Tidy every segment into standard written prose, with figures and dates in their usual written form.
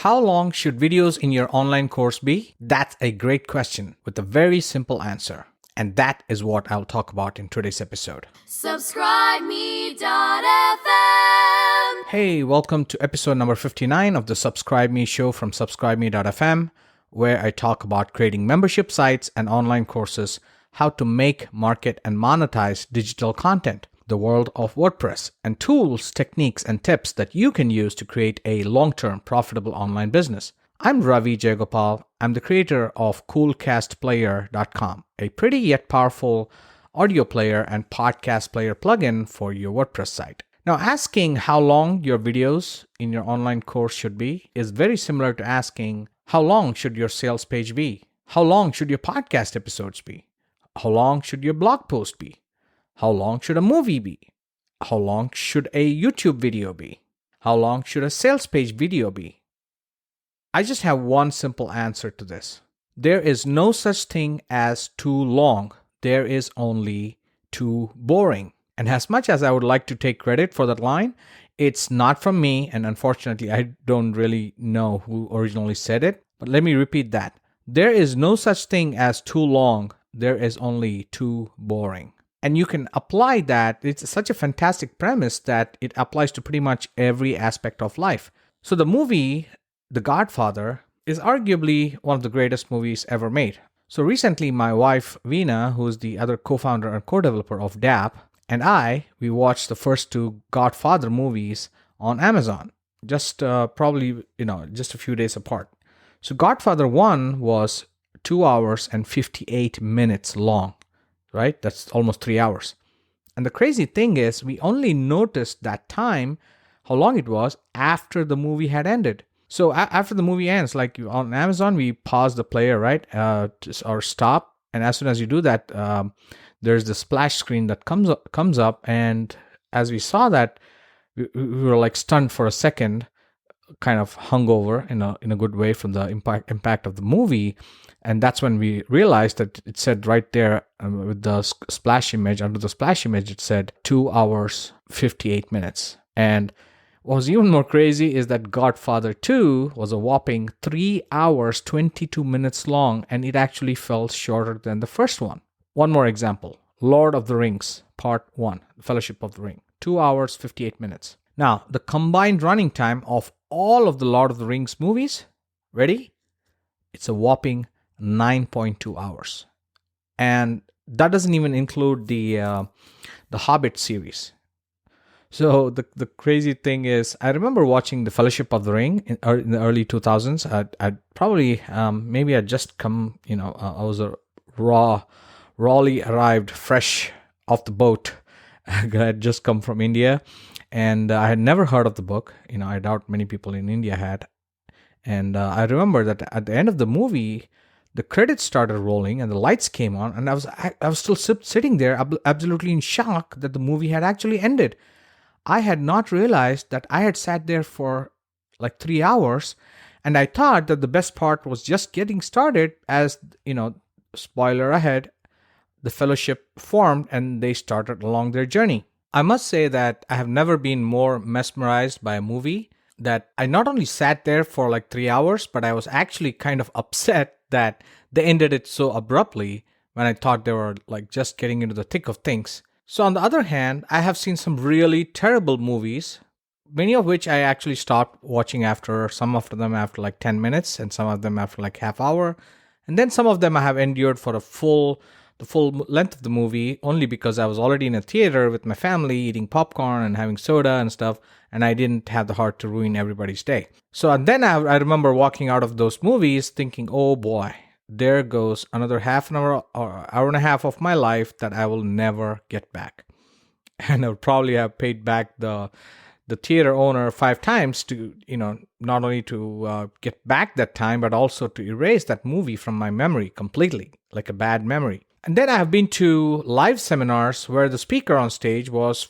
How long should videos in your online course be? That's a great question with a very simple answer. And that is what I'll talk about in today's episode. SubscribeMe.fm. Hey, welcome to episode number 59 of the Subscribe Me show from SubscribeMe.fm, where I talk about creating membership sites and online courses, how to make, market, and monetize digital content, the world of WordPress, and tools, techniques, and tips that you can use to create a long-term profitable online business. I'm Ravi Jayagopal. I'm the creator of coolcastplayer.com, a pretty yet powerful audio player and podcast player plugin for your WordPress site. Now, asking how long your videos in your online course should be is very similar to asking how long should your sales page be? How long should your podcast episodes be? How long should your blog post be? How long should a movie be? How long should a YouTube video be? How long should a sales page video be? I just have one simple answer to this. There is no such thing as too long. There is only too boring. And as much as I would like to take credit for that line, it's not from me, and unfortunately, I don't really know who originally said it. But let me repeat that. There is no such thing as too long. There is only too boring. And you can apply that. It's such a fantastic premise that it applies to pretty much every aspect of life. So the movie The Godfather is arguably one of the greatest movies ever made. So recently, my wife, Veena, who's the other co-founder and co-developer of DApp, and we watched the first two Godfather movies on Amazon, just probably a few days apart. So Godfather 1 was 2 hours and 58 minutes long, right? That's almost 3 hours. And the crazy thing is, we only noticed that time, how long it was, after the movie had ended. So after the movie ends, like on Amazon, we pause the player, right? Or stop. And as soon as you do that, there's the splash screen that comes up. And as we saw that, we were like stunned for a second, kind of hungover in a good way from the impact of the movie. And that's when we realized that it said right there with the splash image, under the splash image, it said 2 hours, 58 minutes. And what was even more crazy is that Godfather 2 was a whopping 3 hours, 22 minutes long, and it actually felt shorter than the first one. One more example, Lord of the Rings, Part 1, Fellowship of the Ring, 2 hours, 58 minutes. Now, the combined running time of all of the Lord of the Rings movies, ready? It's a whopping 9.2 hours. And that doesn't even include the Hobbit series. So the crazy thing is, I remember watching the Fellowship of the Ring in the early 2000s. I'd probably, maybe I'd just come, I was a rawly arrived fresh off the boat. I had just come from India, and I had never heard of the book. I doubt many people in India had. And I remember that at the end of the movie, the credits started rolling and the lights came on, and I was still sitting there absolutely in shock that the movie had actually ended. I had not realized that I had sat there for like 3 hours, and I thought that the best part was just getting started. As spoiler ahead, the fellowship formed and they started along their journey. I must say that I have never been more mesmerized by a movie, that I not only sat there for like 3 hours, but I was actually kind of upset that they ended it so abruptly when I thought they were like just getting into the thick of things. So on the other hand, I have seen some really terrible movies, many of which I actually stopped watching some of them after like 10 minutes and some of them after like half hour. And then some of them I have endured for the full length of the movie, only because I was already in a theater with my family eating popcorn and having soda and stuff, and I didn't have the heart to ruin everybody's day. So and then I remember walking out of those movies thinking, oh boy, there goes another half an hour or hour and a half of my life that I will never get back. And I would probably have paid back the theater owner 5 times to, not only to get back that time, but also to erase that movie from my memory completely, like a bad memory. And then I have been to live seminars where the speaker on stage was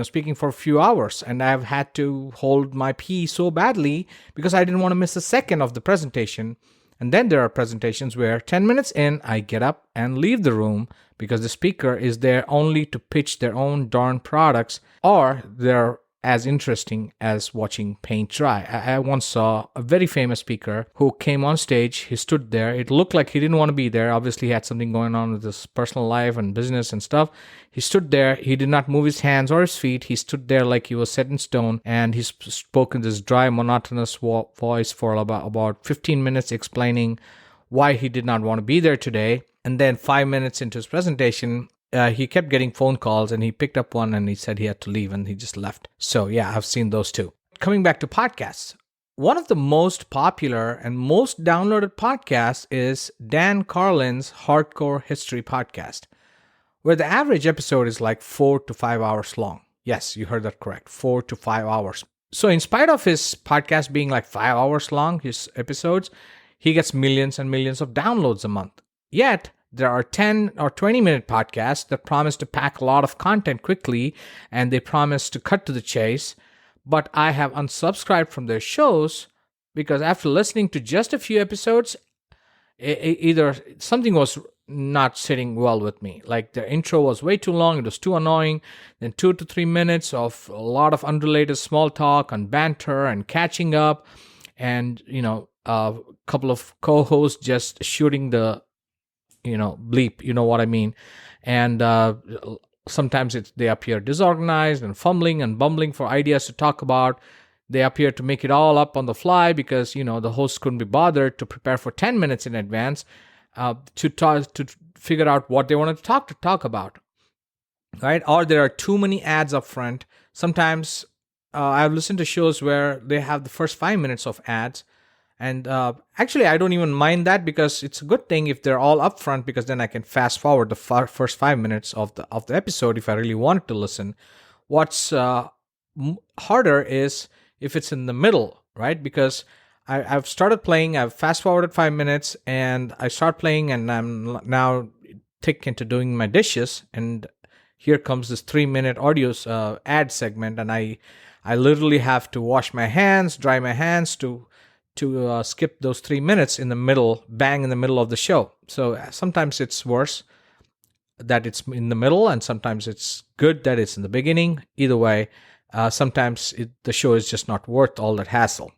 speaking for a few hours, and I've had to hold my pee so badly because I didn't want to miss a second of the presentation. And then there are presentations where 10 minutes in, I get up and leave the room because the speaker is there only to pitch their own darn products, or they're as interesting as watching paint dry. I once saw a very famous speaker who came on stage. He stood there. It looked like he didn't want to be there. Obviously, he had something going on with his personal life and business and stuff. He stood there. He did not move his hands or his feet. He stood there like he was set in stone, and he spoke in this dry, monotonous voice for about 15 minutes, explaining why he did not want to be there today. And then 5 minutes into his presentation, he kept getting phone calls, and he picked up one and he said he had to leave, and he just left. So yeah, I've seen those too. Coming back to podcasts, one of the most popular and most downloaded podcasts is Dan Carlin's Hardcore History Podcast, where the average episode is like 4 to 5 hours long. Yes, you heard that correct, 4 to 5 hours. So in spite of his podcast being like 5 hours long, his episodes, he gets millions and millions of downloads a month. Yet, there are 10 or 20-minute podcasts that promise to pack a lot of content quickly, and they promise to cut to the chase. But I have unsubscribed from their shows because after listening to just a few episodes, either something was not sitting well with me. Like the intro was way too long, it was too annoying. Then 2 to 3 minutes of a lot of unrelated small talk and banter and catching up, and a couple of co-hosts just shooting the bleep, you know what I mean? And sometimes they appear disorganized and fumbling and bumbling for ideas to talk about. They appear to make it all up on the fly because, the host couldn't be bothered to prepare for 10 minutes in advance to figure out what they wanted to talk about, right? Or there are too many ads up front. Sometimes I've listened to shows where they have the first 5 minutes of ads. And actually, I don't even mind that because it's a good thing if they're all up front, because then I can fast forward the first 5 minutes of the episode if I really wanted to listen. What's harder is if it's in the middle, right? Because I've started playing, I've fast forwarded 5 minutes, and I start playing, and I'm now thick into doing my dishes, and here comes this 3-minute audio ad segment, and I literally have to wash my hands, dry my hands to skip those 3 minutes in the middle, bang in the middle of the show. So sometimes it's worse that it's in the middle, and sometimes it's good that it's in the beginning. Either way, sometimes the show is just not worth all that hassle,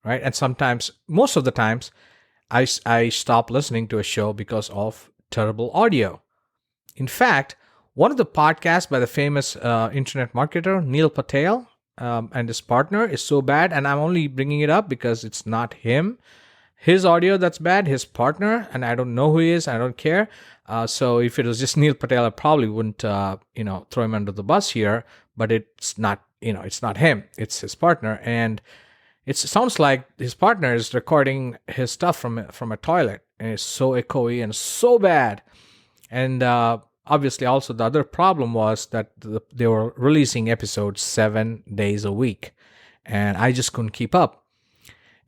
right? And sometimes, most of the times, I stop listening to a show because of terrible audio. In fact, one of the podcasts by the famous internet marketer, Neil Patel, and his partner is so bad, and I'm only bringing it up because it's not him. His audio that's bad, his partner, and I don't know who he is, I don't care. So if it was just Neil Patel, I probably wouldn't, throw him under the bus here, but it's not, it's not him, it's his partner. And it sounds like his partner is recording his stuff from a toilet, and it's so echoey and so bad. And obviously, also the other problem was that they were releasing episodes 7 days a week, and I just couldn't keep up.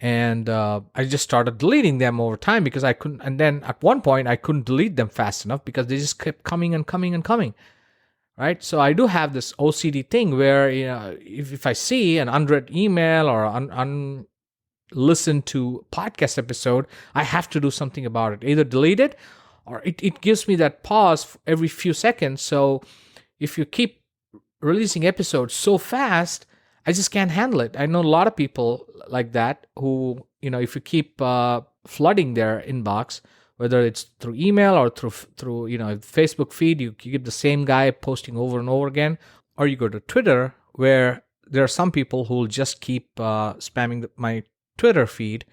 And I just started deleting them over time because I couldn't. And then at one point, I couldn't delete them fast enough because they just kept coming and coming and coming. Right? So I do have this OCD thing where if I see an unread email or unlistened to podcast episode, I have to do something about it. Either delete it, or it gives me that pause every few seconds. So if you keep releasing episodes so fast, I just can't handle it. I know a lot of people like that who, if you keep flooding their inbox, whether it's through email or through Facebook feed, you keep the same guy posting over and over again, or you go to Twitter, where there are some people who will just keep spamming my Twitter feed,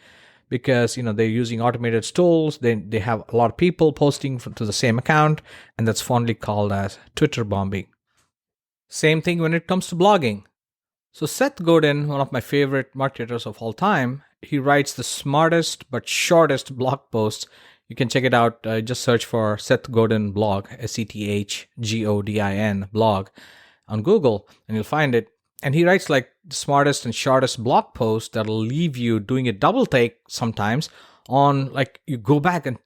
because they're using automated tools. They have a lot of people posting to the same account, and that's fondly called as Twitter bombing. Same thing when it comes to blogging. So Seth Godin, one of my favorite marketers of all time, he writes the smartest but shortest blog posts. You can check it out. Just search for Seth Godin blog, SETHGODIN blog on Google, and you'll find it. And he writes like the smartest and shortest blog post that'll leave you doing a double take sometimes on, like, you go back and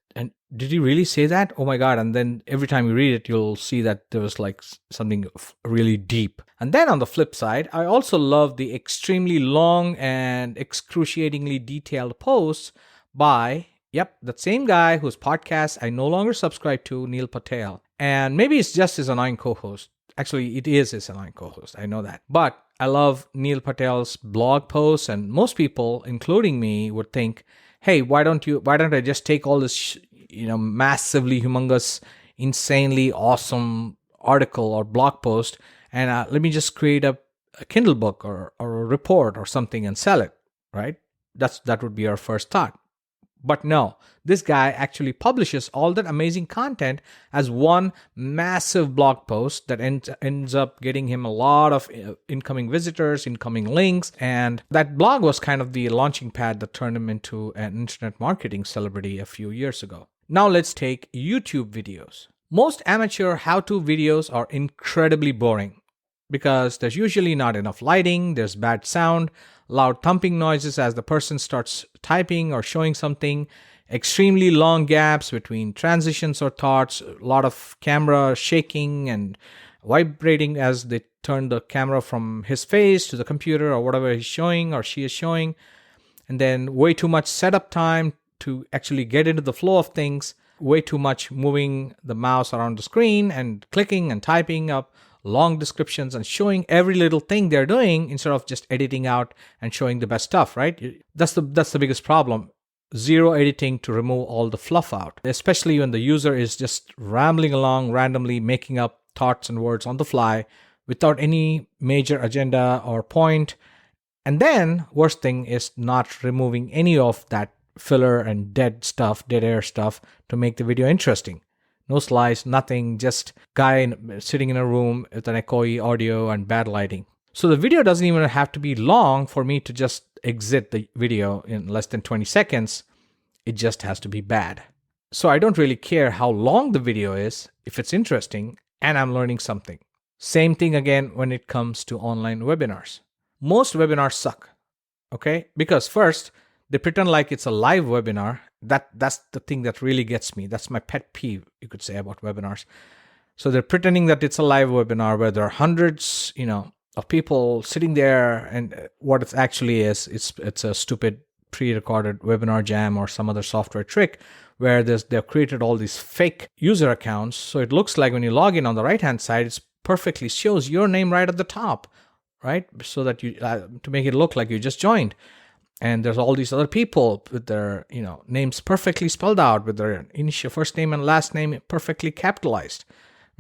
did he really say that? Oh my God. And then every time you read it, you'll see that there was like something really deep. And then on the flip side, I also love the extremely long and excruciatingly detailed posts by, that same guy whose podcast I no longer subscribe to, Neil Patel. And maybe it's just his annoying co-host. Actually, it is his online co-host. I know that. But I love Neil Patel's blog posts, and most people, including me, would think, hey, why don't I just take all this, massively humongous, insanely awesome article or blog post, and let me just create a Kindle book or a report or something and sell it, right? That would be our first thought. But no, this guy actually publishes all that amazing content as one massive blog post that ends up getting him a lot of incoming visitors, incoming links. And that blog was kind of the launching pad that turned him into an internet marketing celebrity a few years ago. Now let's take YouTube videos. Most amateur how-to videos are incredibly boring because there's usually not enough lighting, there's bad sound, loud thumping noises as the person starts typing or showing something, extremely long gaps between transitions or thoughts, a lot of camera shaking and vibrating as they turn the camera from his face to the computer or whatever he's showing or she is showing, and then way too much setup time to actually get into the flow of things, way too much moving the mouse around the screen and clicking and typing up long descriptions and showing every little thing they're doing instead of just editing out and showing the best stuff, right? That's the biggest problem. Zero editing to remove all the fluff out, especially when the user is just rambling along randomly, making up thoughts and words on the fly without any major agenda or point. And then, worst thing is not removing any of that filler and dead air stuff to make the video interesting. No slides, nothing, just guy sitting in a room with an echoey audio and bad lighting. So the video doesn't even have to be long for me to just exit the video in less than 20 seconds. It just has to be bad. So I don't really care how long the video is if it's interesting and I'm learning something. Same thing again when it comes to online webinars. Most webinars suck, okay? Because first, they pretend like it's a live webinar. That's the thing that really gets me. That's my pet peeve, you could say, about webinars. So they're pretending that it's a live webinar where there are hundreds, of people sitting there, and what it actually is, it's a stupid pre-recorded webinar jam or some other software trick where they've created all these fake user accounts. So it looks like when you log in on the right-hand side, it perfectly shows your name right at the top, right? So that you to make it look like you just joined. And there's all these other people with their, names perfectly spelled out, with their initial first name and last name perfectly capitalized,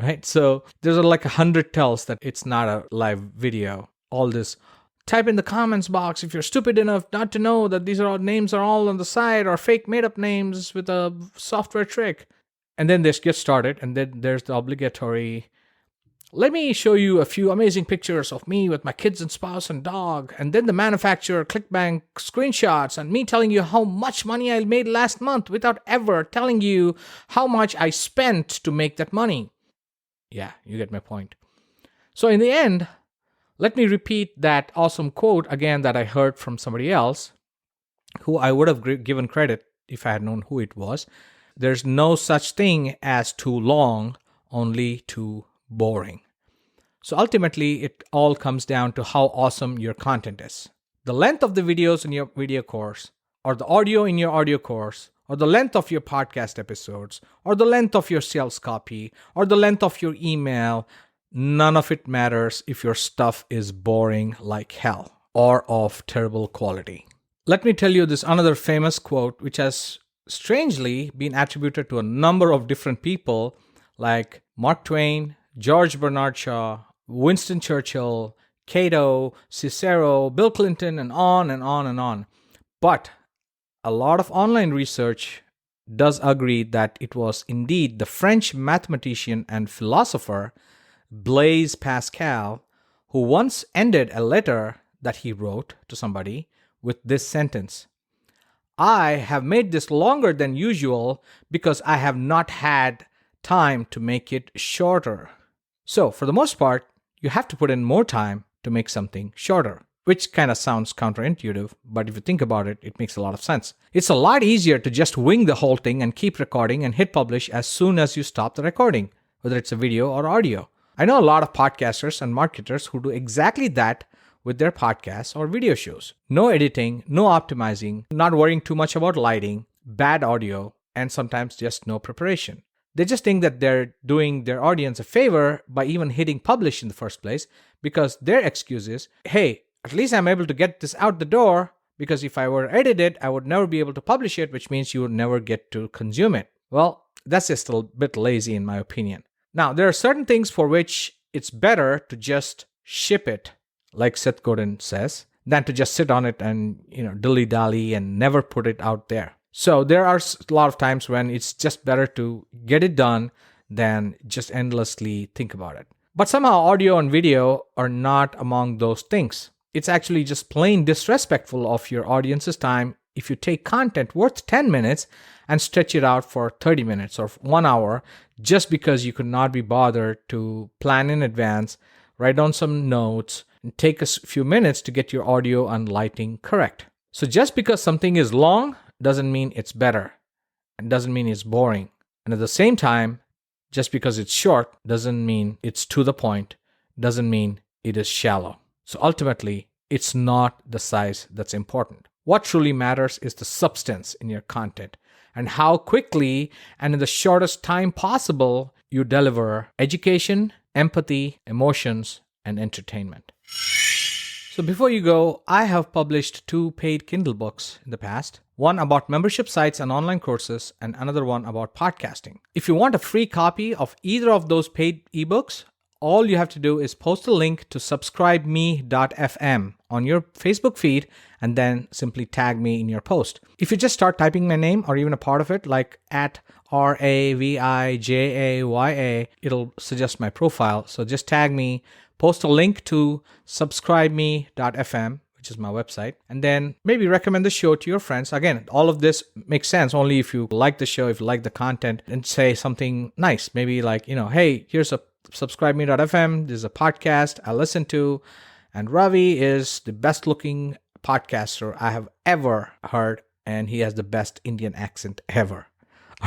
right? So there's like 100 tells that it's not a live video. All this, type in the comments box if you're stupid enough not to know that these names are all on the side or fake made up names with a software trick. And then this gets started, and then there's the obligatory, let me show you a few amazing pictures of me with my kids and spouse and dog. And then the manufacturer clickbank screenshots and me telling you how much money I made last month without ever telling you how much I spent to make that money. Yeah, you get my point. So in the end, let me repeat that awesome quote again that I heard from somebody else who I would have given credit if I had known who it was. There's no such thing as too long, only too boring. So ultimately, it all comes down to how awesome your content is. The length of the videos in your video course, or the audio in your audio course, or the length of your podcast episodes, or the length of your sales copy, or the length of your email, none of it matters if your stuff is boring like hell or of terrible quality. Let me tell you this another famous quote, which has strangely been attributed to a number of different people like Mark Twain, George Bernard Shaw, Winston Churchill, Cato, Cicero, Bill Clinton, and on and on and on. But a lot of online research does agree that it was indeed the French mathematician and philosopher Blaise Pascal who once ended a letter that he wrote to somebody with this sentence: I have made this longer than usual because I have not had time to make it shorter. So, for the most part, you have to put in more time to make something shorter, which kind of sounds counterintuitive, but if you think about it, it makes a lot of sense. It's a lot easier to just wing the whole thing and keep recording and hit publish as soon as you stop the recording, whether it's a video or audio. I know a lot of podcasters and marketers who do exactly that with their podcasts or video shows. No editing, no optimizing, not worrying too much about lighting, bad audio, and sometimes just no preparation. They just think that they're doing their audience a favor by even hitting publish in the first place, because their excuse is, hey, at least I'm able to get this out the door, because if I were to edit it, I would never be able to publish it, which means you would never get to consume it. Well, that's just a bit lazy in my opinion. Now, there are certain things for which it's better to just ship it, like Seth Godin says, than to just sit on it and, dilly-dally and never put it out there. So there are a lot of times when it's just better to get it done than just endlessly think about it. But somehow audio and video are not among those things. It's actually just plain disrespectful of your audience's time if you take content worth 10 minutes and stretch it out for 30 minutes or 1 hour just because you could not be bothered to plan in advance, write down some notes, and take a few minutes to get your audio and lighting correct. So just because something is long doesn't mean it's better and doesn't mean it's boring. And at the same time, just because it's short doesn't mean it's to the point, doesn't mean it is shallow. So ultimately, it's not the size that's important. What truly matters is the substance in your content and how quickly and in the shortest time possible you deliver education, empathy, emotions, and entertainment. So before you go, I have published 2 paid Kindle books in the past. One about membership sites and online courses, and another one about podcasting. If you want a free copy of either of those paid ebooks, all you have to do is post a link to subscribeme.fm on your Facebook feed and then simply tag me in your post. If you just start typing my name or even a part of it, like at RAVIJAYA, it'll suggest my profile. So just tag me, post a link to subscribeme.fm, which is my website, and then maybe recommend the show to your friends. Again, all of this makes sense only if you like the show, if you like the content, and say something nice. Maybe like, hey, here's a subscribeme.fm. This is a podcast I listen to, and Ravi is the best looking podcaster I have ever heard, and he has the best Indian accent ever,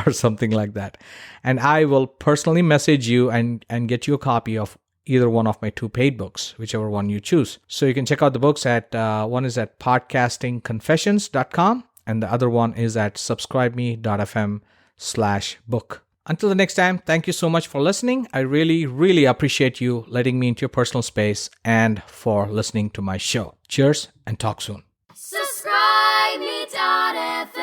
or something like that. And I will personally message you and get you a copy of either one of my 2 paid books, whichever one you choose. So you can check out the books at, one is at podcastingconfessions.com, and the other one is at subscribeme.fm/book. Until the next time, thank you so much for listening. I really, really appreciate you letting me into your personal space and for listening to my show. Cheers and talk soon. Subscribe me.fm.